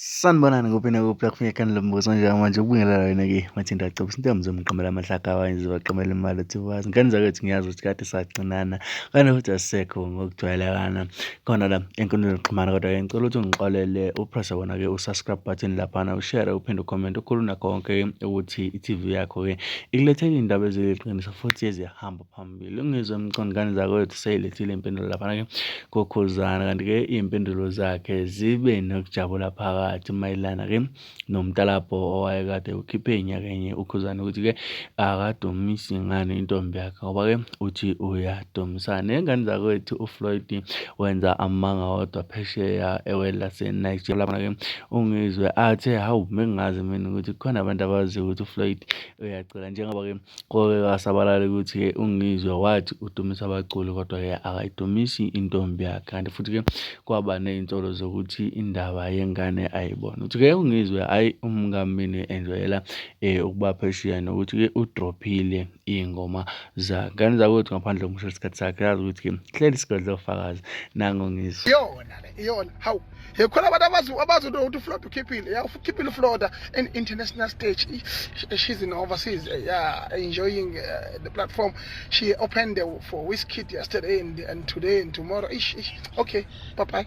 Sanibonani kuphi platform yekhani lombuso njengamanje ukubingelela wena-ke mathinta acebisa into yamzomqamela amahlaka awenzi baqamela imali ethiwazi ngani zakwethu ngiyazi ukuthi kade sacinana kanti futhi asisekho ngokujwayelekana khona la enkundleni yokuxhumana kodwa-ke ngicela ukuthi ungixolele upresse wona-ke u-subscribe button laphana ushare uphinde ucomment ukhuluma konke ukuthi i-TV yakho-ke ikulethele iy'ndaba eziyiqiniso futhi ezihamba phambili ungizwe mcondo ngani zakwethu seyilethile iy'mpendulo laphana-ke kuKhuzani kanti-ke iy'mpendulo zakhe zibe nokujabula phakathi mayelana-ke nomntalapho owayekade ukhiphe inyakenye uKhuzani ukuthi-ke akadumisi ngani intombi yakhe ngoba-ke uthi uyadumisana. Ney'ngane zakwethu uFloyd wenza amanga wodwa phesheya ewele laseNigeria lapha-ke uNgizwe athe hawu mengingazi mina ukuthi kukhona abantu abaziyo ukuthi uFloyd uyacula njengoba-ke kwake kwasabalala ukuthi-ke uNgizwe wathi udumisa abaculi kodwa-ke akayidumisi intombi yakhe kanti futhi-ke kwaba ney'nsolo zokuthi indaba yengane ayibona ukuthi-ke uNgizwe hhayi umkamini enjoyela ukuba phesheya nokuthi-ke udrophile iy'ngoma zakhe. Ngane zakwethu ngaphandle kokusho isikhathi sakhe yazi ukuthi-ke hleli sigodle ofakazi nangu Ngizwe. Iyona hawu khona abantu abazi ukuthi uFloyd ukhiphile uFloyd in international stage. She's in overseas enjoying the platform. She opened for Wizkid yesterday and today and tomorrow. Okay, bye bye.